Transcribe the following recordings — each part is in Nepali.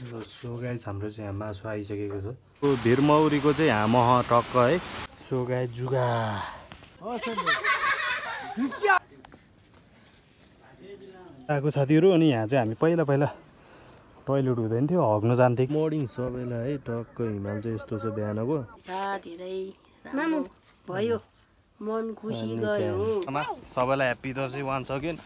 सो गाइस हाम्रो चाहिँ यहाँ मासु आइसकेको छ। भिरमौरीको चाहिँ हामह टक्क है। सो गाइस जुगा आएको साथीहरू। अनि यहाँ चाहिँ हामी पहिला टोइलेट हुँदैन थियो, हग्न जान्थ्यो। मर्निङ सबैलाई है। टक्क हिमाल चाहिँ यस्तो छ बिहानको। धेरै राम्रो भयो, मन खुसी गर्यो। सबैलाई happy Dashain once again.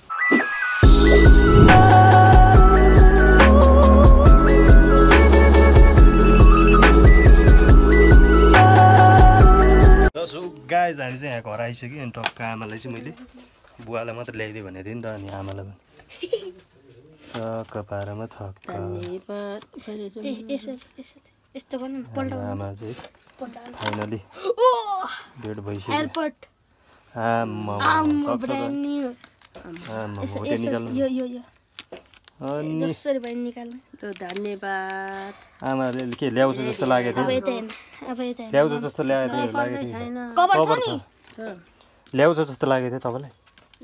So guys हामी चाहिँ यहाँ घर आइसक्यो। अनि टक्क आमालाई चाहिँ मैले बुवालाई मात्र ल्याइदिएँ भनेको थिएँ नि त। अनि आमालाई पनि छक्क पारामा छक्क। आमा चाहिँ फाइनली डेढ भइसक्यो। धन्यवाद। आमाले के ल्याउँछ जस्तो लागेको थियो। ल्याउँछ जस्तो लागेको थियो। ल्याउँछ जस्तो लागेको थियो तपाईँलाई?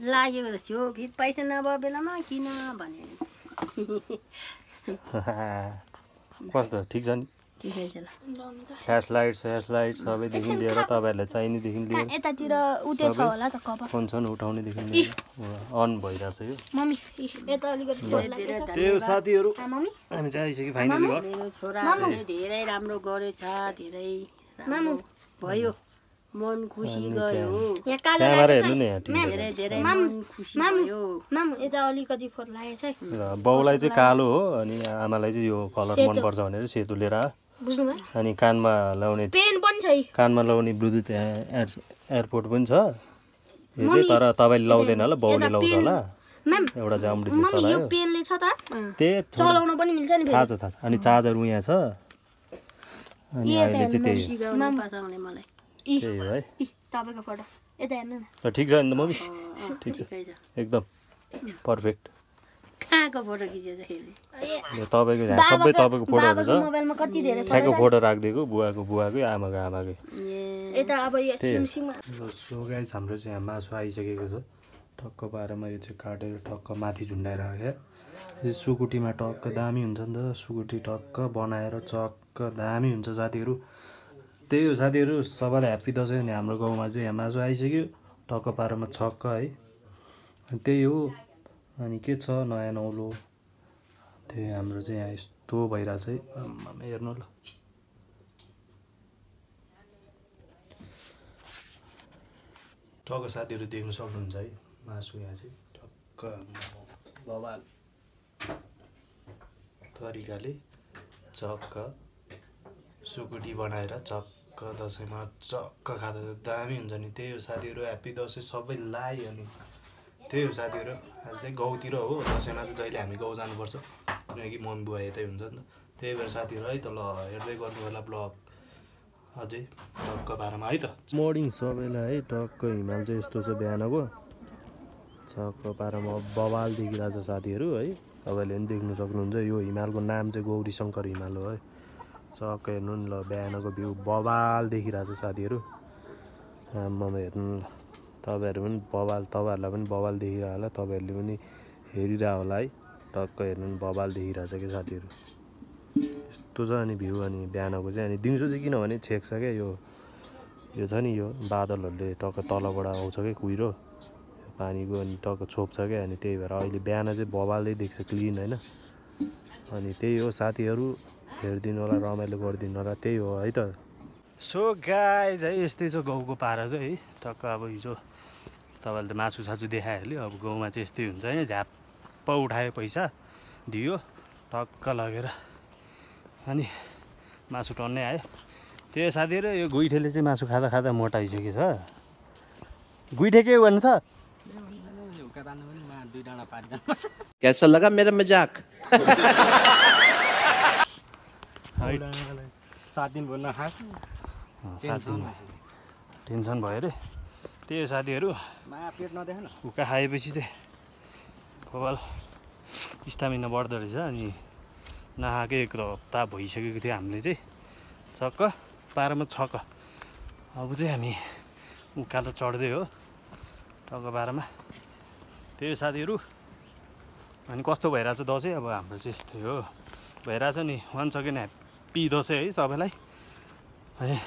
लागेको त थियो, फेरि पैसा नभए बेलामा किन भने। कस्तो ठिक छ नि? ठिकै छ ल। फ्ल्यास लाइट सबैदेखि लिएर तपाईँहरूलाई चाहिनेदेखि लिएर यतातिर उते छ होला त कभर। फोन छन् उठाउनेदेखि लिएर अन भइरहेछ यो। मम्मी यता अलिकति फोन लागेछ। त्यही हो साथीहरू, मम्मी हामी चाहिँ आइसक्यो फाइनली घर। मेरो छोराले धेरै राम्रो गरेछ, धेरै राम्रो भयो, मन खुसी गर्यो। यहाँ कालो क्यामेरा हेर्नु नि यहाँ ठिक धेरै धेरै मन खुसी भयो। माम यता अलिकति फोन लागेछ है। बाउलाई चाहिँ कालो हो अनि आमालाई चाहिँ यो कलर मनपर्छ भनेर सेतो लिएर बुझ्नु भयो? अनि कानमा लाउने पेन पनि छ। कानमा लाउने ब्लुटुथ एयरपोर्ट पनि छ। यो चाहिँ तर तपाईँले लाउँदैन होला, बाउले लाउँछ होला। एउटा चाहिँ अमृतले मम्मी यो पेनले छ त? त्यही चलाउन पनि मिल्छ नि। थाहा छ। अनि चार्जर यहाँ छ। अनि अहिले चाहिँ त्यही पासाङले मलाई त्यही हो है। तपाईको फोटो यता हेर्नु न। ल ठिक छ नि त मम्मी? ठिक छ एकदम पर्फेक्ट। कहाँको फोटो खिचेदाखेरि तपाईँको यहाँ सबै तपाईँको फोटोहरू छ। मोबाइलमा कति धेरै ठ्याक्क फोटो राखिदिएको बुवाकै आमाकै। यता अब यो सिमसिममा। सो गाइस हाम्रो चाहिँ यहाँ मासु आइसकेको छ। टक्क पारेमा यो चाहिँ काटेर टक्क माथि झुन्डाएर राख्यो। यो सुकुटीमा टक्क दामी हुन्छ नि त। सुकुटी टक्क बनाएर चक्क दामी हुन्छ साथीहरू। त्यही हो साथीहरू, सबैलाई ह्याप्पी दसैँ। अनि हाम्रो गाउँमा चाहिँ यहाँ मासु आइसक्यो टक्क पारेमा छक्क है। त्यही हो। अनि के छ नयाँ नौलो, त्यही हाम्रो चाहिँ यहाँ यस्तो भइरहेछ है। हेर्नु ल टक्क साथीहरू देख्नु सक्नुहुन्छ है। मासु यहाँ चाहिँ टक्क बवाल तरिकाले चक्क सुकुटी बनाएर चक्क दसैँमा चक्क खाँदा दामी हुन्छ नि। त्यही हो साथीहरू, ह्याप्पी दसैँ सबैलाई। अनि त्यही हो साथीहरू, अहिले चाहिँ गाउँतिर हो दसैँमा चाहिँ जहिले हामी गाउँ जानुपर्छ किनकि मम्मी बुवा यतै हुन्छ नि त। त्यही भएर साथीहरू है त ल हेर्दै गर्नु होला ब्लग अझै टक्क पारामा है त। मर्निङ सबैलाई है। टक्क हिमाल चाहिँ यस्तो छ बिहानको। चक्क पारामा बवाल देखिरहेछ साथीहरू है। तपाईँले पनि देख्नु सक्नुहुन्छ। यो हिमालको नाम चाहिँ गौरी शङ्कर हिमाल हो है। चक्क हेर्नु नि ल बिहानको भ्यू बवाल देखिरहेछ साथीहरू। आम्मामा हेर्नु ल तपाईँहरू पनि बवाल, तपाईँहरूलाई पनि बवाल देखिरह होला, तपाईँहरूले पनि हेरिरह होला है। टक्क हेर्नु नि बवाल देखिरहेछ क्या साथीहरू। यस्तो छ अनि भ्यू। अनि बिहानको चाहिँ अनि दिउँसो चाहिँ किनभने छेक्छ क्या यो छ नि यो बादलहरूले टक्क तलबाट आउँछ क्या कुहिरो पानीको। अनि टक्क छोप्छ क्या। अनि त्यही भएर अहिले बिहान चाहिँ बवालै देख्छ क्लिन होइन। अनि त्यही हो साथीहरू, हेरिदिनु होला, रमाइलो गरिदिनु होला। त्यही हो है त। सो गाइज है यस्तै छ गाउँको पारा चाहिँ है। टक्क अब हिजो तपाईँले त मासु सासु देखाइहाल्यो। अब गाउँमा चाहिँ यस्तै हुन्छ है। झ्याप्प उठायो पैसा दियो टक्क लगेर अनि मासु टन्नै आयो। त्यही साथीहरू, यो गुइठेले चाहिँ मासु खाँदा खाँदा मोटाइसकेको छ। गुइठे के भन्छ? कैसा लगा मेरा मजाक? 7 दिन भन्न खा टेन्सन भयो अरे। त्यही साथीहरू, पेट नदेखान उका खाएपछि चाहिँ बवाल स्टामिना बढ्दो रहेछ। अनि नखाएकै 1 हप्ता भइसकेको थियो हामीले चाहिँ चक्क पारामा छक्क। अब चाहिँ हामी उकालो चढ्दै हो टक्क पारामा। त्यही साथीहरू, अनि कस्तो भइरहेछ दसैँ अब हाम्रो चाहिँ यस्तै हो। भइरहेछ नि 1 सेकेन्ड ह्याप्पी दसैँ है सबैलाई है।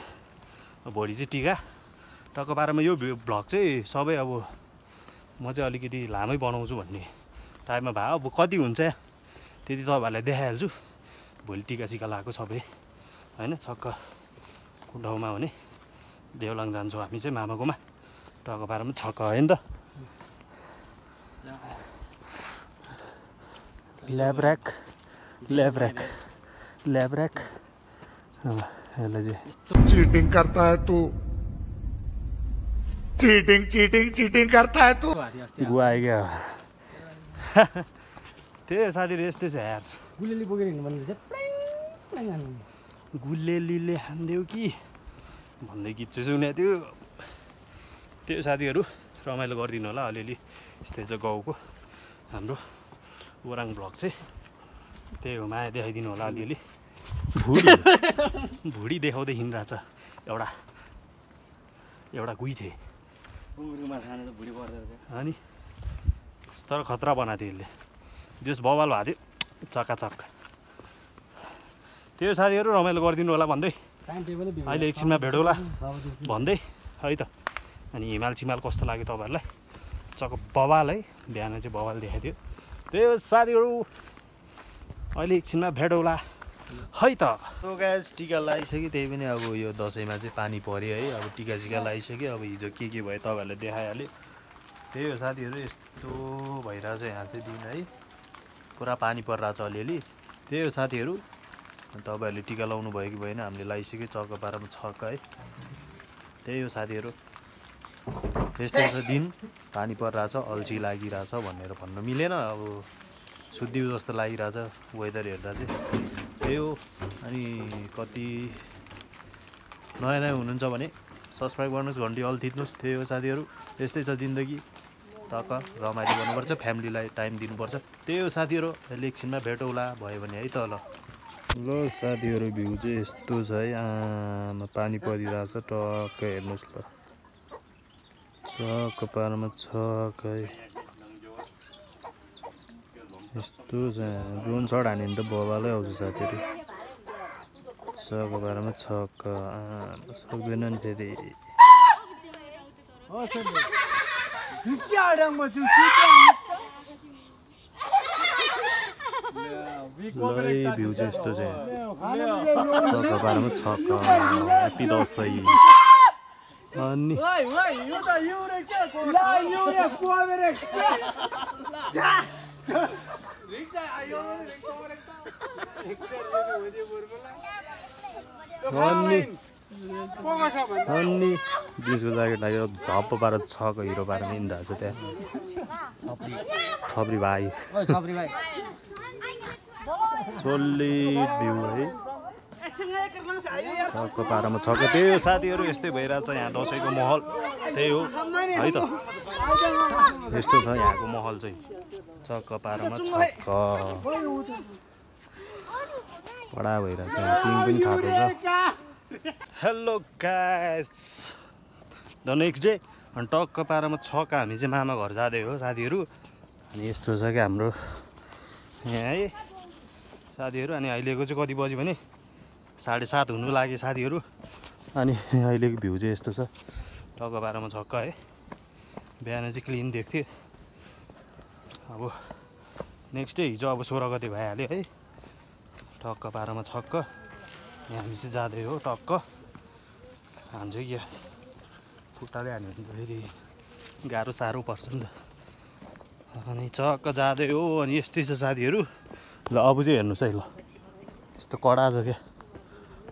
भोलि चाहिँ टिका टक्क 12 मा यो भ्लग चाहिँ सबै अब म चाहिँ अलिकति लामै बनाउँछु भन्ने टाइममा भए अब कति हुन्छ त्यति तपाईँहरूलाई देखाइहाल्छु। भोलि टिका सिका लगाएको सबै होइन छक्क कुन ठाउँमा भने देवलाङ जान्छौँ हामी चाहिँ मामाकोमा टक्क 12 मा छक्क होइन त। ल्याब्राक चीटिंग करता है तू, चीटिंग करता है तू। गुवा आइगयो त्यही साथीहरू यस्तै छ यार। गुलेली बोकेर हिँड्नु भन्दै गुलेलीले हान्देऊ कि भन्दै गीत चाहिँ सुनेको थियो। त्यो साथीहरू रमाइलो गरिदिनु होला अलिअलि। यस्तै छ गाउँको हाम्रो ओराङ भ्लग चाहिँ त्यही हो। माया देखाइदिनु होला अलिअलि। भुडी देखाउँदै हिँडिरहेछ एउटा गुइथे अनि तर खतरा बनाएको थियो यसले। जस बवाल भएको थियो चकाचक। त्यो साथीहरू रमाइलो गरिदिनु होला भन्दै अहिले एकछिनमा भेटौँला भन्दै है त। अनि हिमाल सिमाल कस्तो लाग्यो तपाईँहरूलाई? चक बवाल है। बिहान चाहिँ बवाल देखाएको थियो। त्यही हो साथीहरू अहिले एकछिनमा भेटौँला है त। गाइस टिका लगाइसक्यो त्यही पनि अब यो दसैँमा चाहिँ पानी पऱ्यो है। अब टिका सिका लगाइसक्यो। अब हिजो के भयो तपाईँहरूले देखाइहाल्यो। त्यही हो साथीहरू यस्तो भइरहेछ यहाँ चाहिँ दिन है। पुरा पानी परिरहेछ अलिअलि। त्यही हो साथीहरू तपाईँहरूले टिका लाउनु भयो कि भएन हामीले लगाइसक्यो चक्क 12 मा छक्क है। त्यही हो साथीहरू यस्तै छ दिन। पानी परिरहेछ अल्छी लागिरहेछ भनेर भन्नु मिलेन। अब सुत्दिउ जस्तो लागिरहेछ वेदर हेर्दा चाहिँ त्यही हो। अनि कति नयाँ हुनुहुन्छ भने सब्सक्राइब गर्नुहोस् घन्टी अल थिच्नुहोस्। त्यही हो साथीहरू यस्तै छ जिन्दगी। टक्क रमाइलो गर्नुपर्छ फ्यामिलीलाई टाइम दिनुपर्छ। त्यही हो साथीहरू अहिले एकछिनमा भेटौँला भयो भने है त। ल साथीहरू भ्यू चाहिँ यस्तो छ है। आमा पानी परिरहेछ टक्क हेर्नुहोस् ल। छक्क 12 मा छक्क है। यस्तो छ ड्रोन सट हान्यो भने त बबालै आउँछ साथीहरू। छक्क 12 मा छक्क सक्दैन नि फेरि। भ्यू चाहिँ यस्तो छ छक्क 12 मा छक्क ह्याप्पी दसैँ। अनि जिन्सको ज्याकेट लागेर झप्प पारेर छको हिरो पारेर हिँडिरहेको छ त्यहाँ छप्री भाइ सोलिड भ्यू है। छक्क 12 मा छक्क। त्यही हो साथीहरू यस्तै भइरहेछ यहाँ दसैँको माहौल। त्यही हो है त। यस्तो छ यहाँको माहौल चाहिँ छक्क 12 मा छक्क बडा भइरहेछ। टिम पनि थापेको छ। Hello guys the next day अनि टक्क 12 मा छक्क हामी चाहिँ मामा घर जाँदै हो साथीहरू। अनि यस्तो छ क्या हाम्रो यहाँ है साथीहरू। अनि अहिलेको चाहिँ कति बज्यो भने 7:30 हुनु लाग्यो साथीहरू। अनि अहिलेको भ्यू चाहिँ यस्तो छ टक्क 12 मा छक्क है। बिहान चाहिँ क्लिन देख्थ्यो। अब नेक्स्ट डे हिजो अब 16 गते भइहाल्यो है। टक्क 12 मा छक्क यहाँ हामी चाहिँ जाँदै हो। टक्क हान्छ क्या खुट्टाले हान्यो भने फेरि गाह्रो साह्रो पर्छ नि त। अनि चक्क जाँदै हो। अनि यस्तै छ साथीहरू। ल अब चाहिँ हेर्नुहोस् है ल यस्तो कडा छ क्या।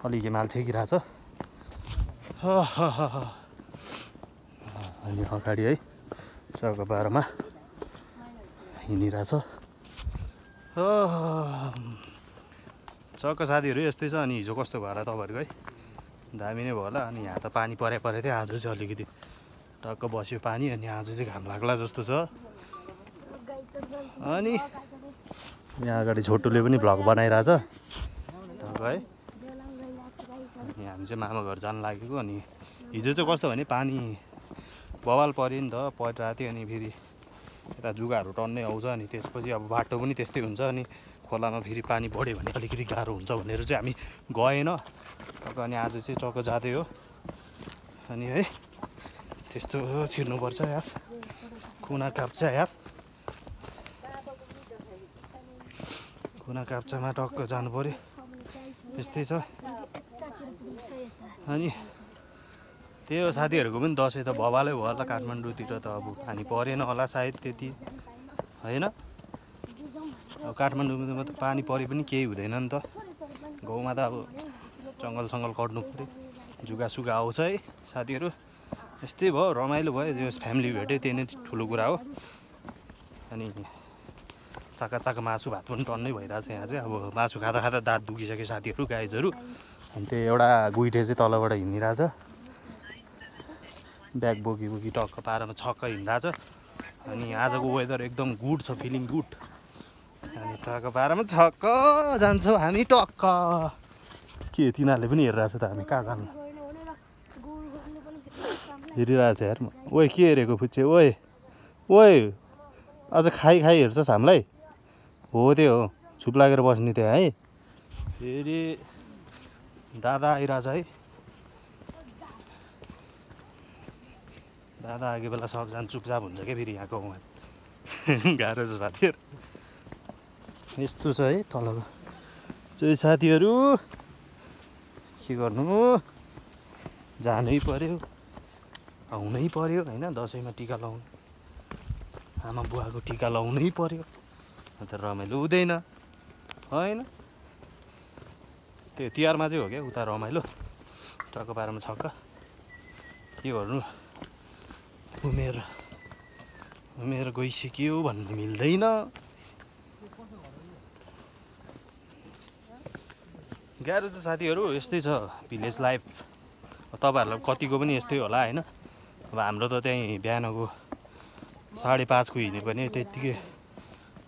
अलिक हिमाल छेकिरहेछ अनि अगाडि है चक्क 12 मा हिँडिरहेछ चक्क साथीहरू यस्तै छ। अनि हिजो कस्तो भयो होला तपाईँहरूको है? दामी नै भयो होला। अनि यहाँ त पानी परेको थियो आज चाहिँ अलिकति टक्क बस्यो पानी। अनि आज चाहिँ घाम लाग्ला जस्तो छ। अनि यहाँ अगाडि छोटुले पनि भ्लग बनाइरहेछ टक्क है। अनि हामी चाहिँ मामा घर जानु लागेको। अनि हिजो चाहिँ कस्तो भने पानी बवाल पऱ्यो नि त परिरहेको थियो। अनि फेरि यता जुगाहरू टन्नै आउँछ। अनि त्यसपछि अब बाटो पनि त्यस्तै हुन्छ। अनि खोलामा फेरि पानी बढ्यो भने अलिकति गाह्रो हुन्छ भनेर चाहिँ हामी गएन। अनि आज चाहिँ टक्क जाँदै हो। अनि है त्यस्तो छिर्नुपर्छ यार, कुना काप्चा यार, कुना काप्चामा टक्क जानु पर्यो, यस्तै छ। अनि त्यही हो साथीहरूको पनि दसैँ त भवालै भयो होला काठमाडौँतिर त अब पानी परेन होला सायद त्यति होइन। अब काठमाडौँमा त पानी परे पनि केही हुँदैन नि त, गाउँमा त अब जङ्गल सङ्गल कट्नु पऱ्यो, जुगासुगा आउँछ है साथीहरू। यस्तै भयो, रमाइलो भयो, जो फ्यामिली भेट्यो त्यही नै ठुलो कुरा हो। अनि चाका चाका मासु भात पनि टन्नै भइरहेछ यहाँ चाहिँ। अब मासु खाँदा खाँदा दाँत दुखिसक्यो साथीहरू, गाइजहरू। अनि त्यो एउटा गुइटे चाहिँ तलबाट हिँडिरहेछ, ब्याग बोकी बोकी टक्क पारामा छक्क हिँडिरहेछ। अनि आजको वेदर एकदम गुड छ, फिलिङ गुड। अनि टक्क पारामा छक्क जान्छौँ हामी टक्क। के तिनीहरूले पनि हेरिरहेछ त हामी कहाँ जानु हेरिरहेछ यार। ओए के हेरेको फुच्चे, ओए ओए अझ खाइ हेर्छस् हामीलाई? हो त्यो हो, चुप लागेर बस्ने त्यहाँ है। फेरि दादा आइरहेछ है, दादा आएको बेला सबजना चुपचाप हुन्छ क्या फेरि यहाँ गाउँमा। गाह्रो छ साथीहरू, यस्तो छ है तलको चाहिँ साथीहरू। के गर्नु, जानै पर्यो, आउनै पर्यो होइन। दसैँमा टिका लाउनु, आमा बुवाको टिका लाउनै पर्यो, अन्त रमाइलो हुँदैन होइन। त्यो तिहारमा चाहिँ हो क्या उता रमाइलो, टक्क पारामा छक्क। के गर्नु, उमेर गइसक्यो भन्नु मिल्दैन। गाह्रो छ साथीहरू, यस्तै छ भिलेज लाइफ। तपाईँहरूलाई कतिको पनि यस्तै होला होइन। अब हाम्रो त त्यहीँ बिहानको 5:30को हिँड्यो भने त्यत्तिकै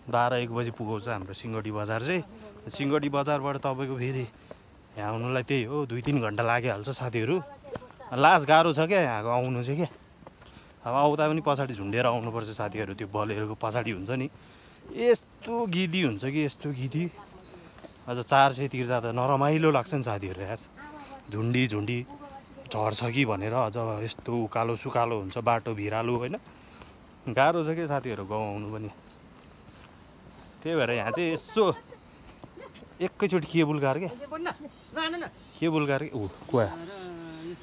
12-1 बजी पुगाउँछ हाम्रो सिंहडी बजार चाहिँ। सिंहडी बजारबाट तपाईँको फेरि यहाँ आउनुलाई त्यही हो 2-3 घन्टा लागिहाल्छ साथीहरू। लास्ट गाह्रो छ क्या यहाँको आउनु चाहिँ क्या। अब आउँदा पनि पछाडि झुन्डेर आउनुपर्छ साथीहरू, त्यो बलेरोको पछाडि हुन्छ नि, यस्तो गिदी हुन्छ कि यस्तो गिदी। अझ 400 तिर्दा त नरमाइलो लाग्छ नि साथीहरू यार। झुन्डी झर्छ कि भनेर अझ यस्तो उकालो सुकालो हुन्छ, बाटो भिरालो होइन। गाह्रो छ क्या साथीहरू गाउँ आउनु पनि। त्यही भएर यहाँ चाहिँ यसो एकैचोटि केबुल गार क्या, केबुल गार ऊ कुवा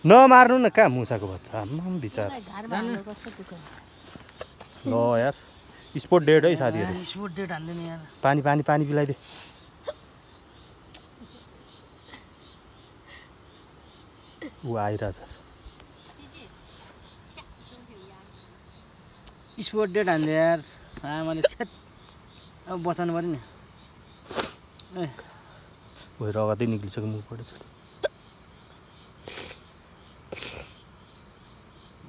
नमार्नु न, कहाँ मुसाको बच्चा विचार। ल यार स्पोर्ट डेट है साथीहरू, स्पोर्ट डेट हान्दैन यार। पानी पानी पानी पिलाइदे। ऊ आइरहेछ, स्पोर्ट डेट हान्दै यार आमाले छेत। अब बचाउनु पऱ्यो नि। ओ रगतै निक्लिसक्यो मुखबाट।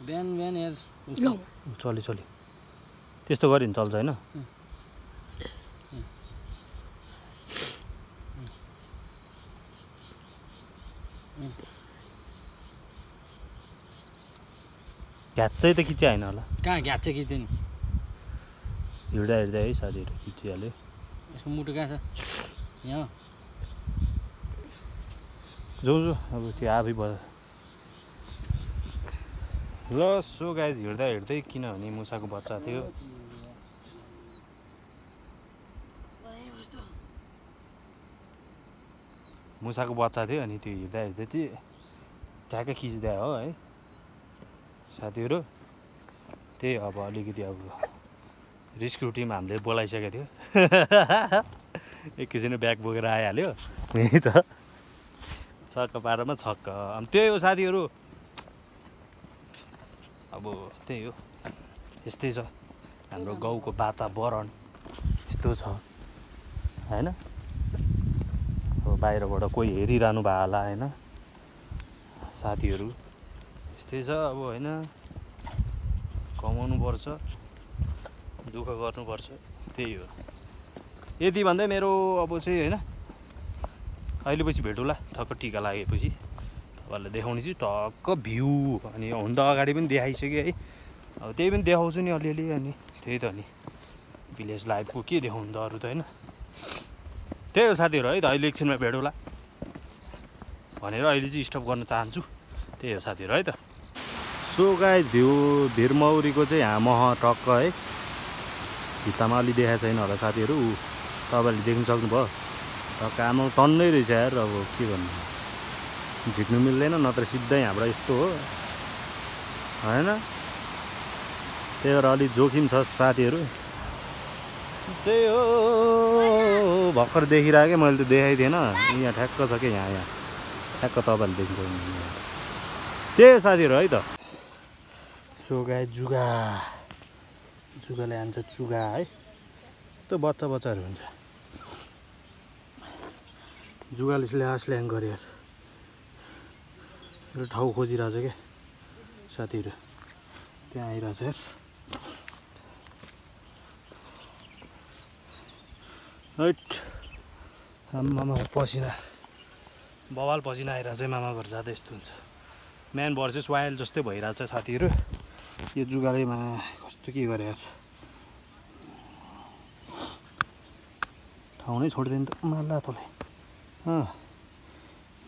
बिहान यार चल्यो त्यस्तो गऱ्यो भने चल्छ होइन। घ्याच्चै त खिच्यो होइन होला, कहाँ घ्याच्छ खिच्दैन। हिँड्दा है साथीहरू खिचिहाल्यो। यसको मुटु कहाँ छ? यहाँ जाउँ अब त्यो आफै भयो। ल सो गाइज हिँड्दै किनभने मुसाको बच्चा थियो, मुसाको बच्चा थियो। अनि त्यो हिँड्दा चाहिँ ठ्याक्कै खिच्दा हो है साथीहरू। त्यही अब अलिकति अब रेस्क्यु टिम हामीले बोलाइसकेको थियो। एकैछिन ब्याग बोकेर आइहाल्यो, यही त छक्क पारामा छक्क। अनि त्यही हो साथीहरू, अब त्यही हो, यस्तै छ हाम्रो गाउँको वातावरण, यस्तो छ होइन। अब बाहिरबाट कोही हेरिरहनु भयो होला होइन साथीहरू, यस्तै छ अब होइन। कमाउनु पर्छ, दुःख गर्नुपर्छ, त्यही हो। यति भन्दै मेरो अब चाहिँ होइन अहिले पछि भेटौँला, ठक्क टिका लागेपछि तपाईँहरूलाई देखाउने चाहिँ टक्क भ्यू। अनि हुन त अगाडि पनि देखाइसक्यो है, अब त्यही पनि देखाउँछु नि अलिअलि। अनि त्यही त नि भिलेज लाइफको के देखाउनु त अरू त होइन। त्यही हो साथीहरू है त, अहिले एकछिनमा भेटौँला भनेर अहिले चाहिँ स्टप गर्न चाहन्छु। त्यही हो साथीहरू है त। सो गाइस भिरमौरीको चाहिँ हामह टक्क है, भित्तामा अलि देखाएको छैन होला साथीहरू, तपाईँहरूले देख्न सक्नुभयो। टक्क आमा टन्नै रहेछ यार, अब के भन्नु, झिक्नु मिल्दैन नत्र सिधै यहाँबाट यस्तो हो होइन। त्यही भएर अलिक जोखिम छ साथीहरू। त्यही हो भर्खर देखिरहेको, मैले त देखाइ थिएन, यहाँ ठ्याक्क छ कि यहाँ ठ्याक्क तपाईँहरूले देख्नु सक्नुहुन्छ। त्यही साथीहरू है त। सो गाई जुगाले हान्छ चुगा है, त्यो बच्चाहरू हुन्छ। जुगाले स्ल्याङ गरेर एउटा ठाउँ खोजिरहेछ क्या साथीहरू, त्यहाँ आइरहेछ यार। हैट मामा पसिना बवाल पसिना आइरहेछ है, मामा घर जाँदा यस्तो हुन्छ। म्यान भर्सेस वाइल्ड जस्तै भइरहेछ साथीहरू। यो जुगालेमा कस्तो के गरे यार, ठाउँ नै छोडिदिनु त माला तँलाई।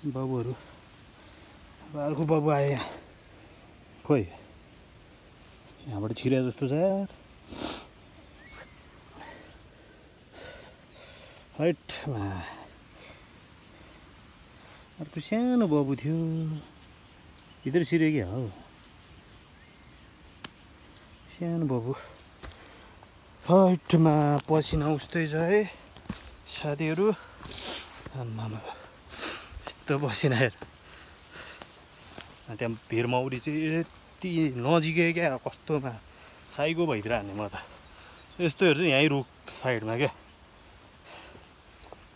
बाबुहरू अर्को बाबु आयो यहाँ, खोइ यहाँबाट छिरे जस्तो छ यार। हैटमा अर्को सानो बाबु थियो, भित्र छिरे क्या हो सानो बाबु। हैटमा पसिना उस्तै छ है साथीहरू। आमामा यस्तो पसिना यार। त्यहाँ भिरमौरी चाहिँ यति नजिकै क्या, कस्तोमा साइको भइदिएर हान्ने म त। यस्तोहरू चाहिँ यहीँ रुख साइडमा क्या,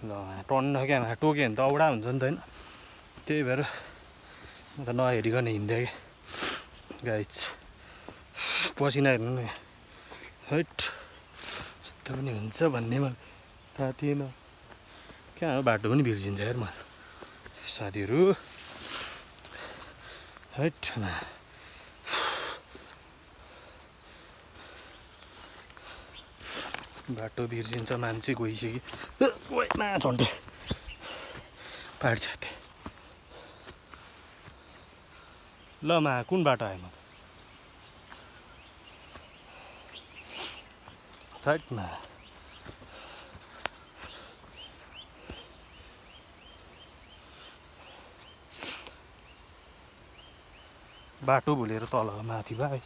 ल टन्न क्या टोक्यो भने त औडा हुन्छ नि त होइन। त्यही भएर म त नहेरिकन हिँड्दै क्या गाइज। पसिना हेर्नु न, हैट यस्तो पनि हुन्छ भन्ने मलाई थाहा थिएन। कहाँ हो बाटो पनि बिर्सिन्छ यार म साथीहरू। हैटमा बाटो बिर्सिन्छ, मान्छे गइसक्यो मा झन्डै पाहाड छाते। ल मा कुन बाटो आयो म थर्डमा बाटो भुलेर तल माथि भएछ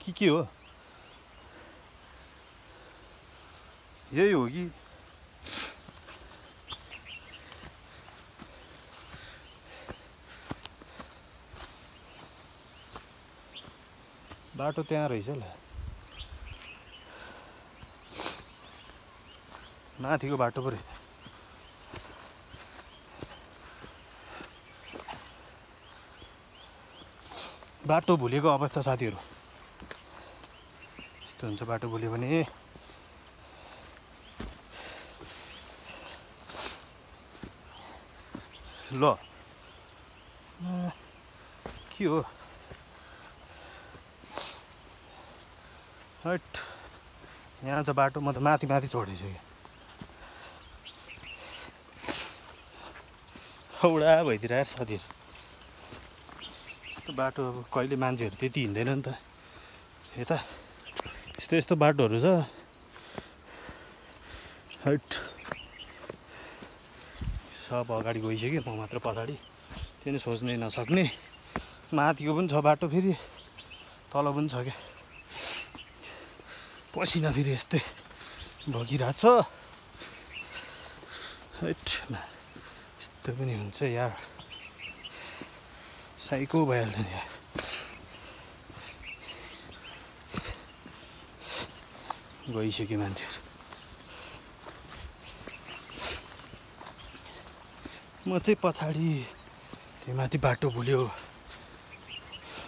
के हो यही हो कि बाटो त्यहाँ रहेछ ल, माथिको बाटो पो रहेछ। बाटो भुलेको अवस्था साथीहरू यस्तो हुन्छ। बाटो भुल्यो भने ल के हो हट, यहाँ छ बाटो, म त माथि चढिसकेँ। औडा भइदिएर यार साथीहरू। यस्तो बाटो अब कहिले मान्छेहरू त्यति हिँड्दैन नि त यता, यस्तो बाटोहरू छ। हट सब अगाडि गइसक्यो, म मात्र पछाडि, त्यो सोच्नै नसक्ने। माथिको पनि छ बाटो, फेरि तल पनि छ क्या। पसिना फेरि यस्तै बगिरहेछ। हैटमा यस्तो पनि हुन्छ यार, साइको भइहाल्छ नि यार। गइसक्यो मान्छेहरू, म चाहिँ पछाडि। त्यो माथि बाटो भुल्यो,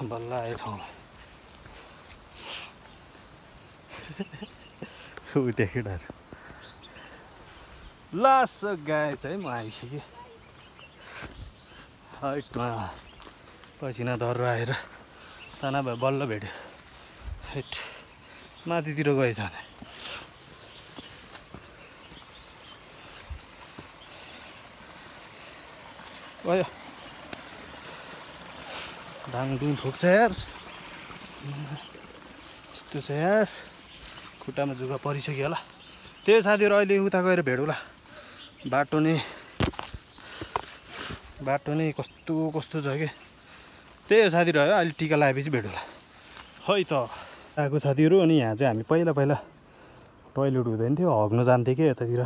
बल्ल आयो ठाउँमा। उठ्यो केटाहरू। लास्ट गाएछ है, म आइसकेँ। हैटमा पसिना धर आएर ताना भयो, बल्ल भेट्यो। हैट माथितिर गएछ भने गयो डाङडुङ ठोक्छ यार यस्तो छ यार खुट्टामा जुगा परिसक्यो होला त्यही साथीहरू अहिले उता गएर भेटौँला बाटो नै कस्तो कस्तो छ कि त्यही हो साथीहरू है अहिले टिका लगाएपछि भेटौँला है त आएको साथीहरू अनि यहाँ चाहिँ हामी पहिला टोइलेट हुँदैन थियो हग्न जान्थ्यो कि यतातिर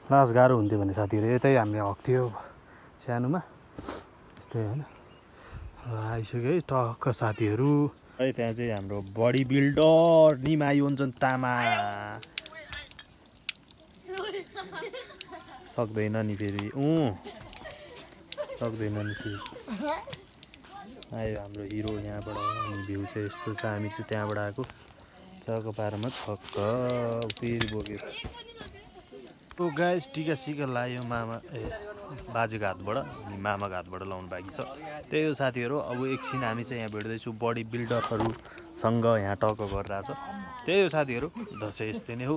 लास गाह्रो हुन्थ्यो भने साथीहरू यतै हामीले हग्थ्यो सानोमा यस्तै होइन आइसक्यो है टक्क साथीहरू है त्यहाँ चाहिँ हाम्रो बडी बिल्डर निमा योन्जन तामा सक्दैन नि फेरि सक्दैन नि फेरि आयो हाम्रो हिरो यहाँबाट अनि भ्यू चाहिँ यस्तो छ हामी चाहिँ त्यहाँबाट आएको चक्क पारामा छक्क फेरि बोक्यो ओ गाइस टिका सिका लायो मामा बाजेको हातबाट अनि मामाको हातबाट लाउनु बाँकी छ त्यही हो साथीहरू अब एकछिन हामी चाहिँ यहाँ भेट्दैछौँ बडी बिल्डरहरूसँग यहाँ टक्क गरिरहेछ त्यही हो साथीहरू दसैँ यस्तै नै हो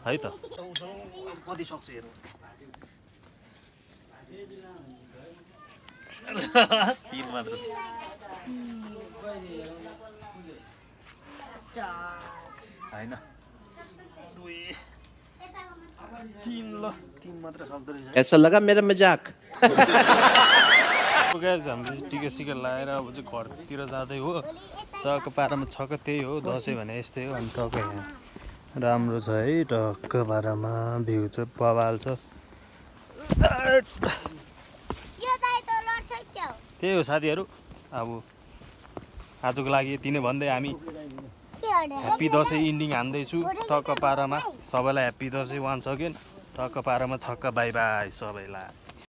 है त कति सक्छ हेरौँ तीन मात्र होइन तीन मात्र सक्दो रहेछ कैसा लगा मेरा मजाक हाम्रो टिका सिका लगाएर अब चाहिँ घरतिर जाँदै हो चक्क पारामा छक्क त्यही हो दसैँ भने यस्तै हो अनि टक्क यहाँ राम्रो छ है टक्क पारामा भ्यू चाहिँ बवाल छ त्यही हो साथीहरू अब आजको लागि यति नै भन्दै हामी ह्याप्पी दसैँ इन्डिङ हान्दैछु टक्क पारामा सबैलाई ह्याप्पी दसैँ वान्स अगेन टक्क पारामा छक्क बाई बाई सबैलाई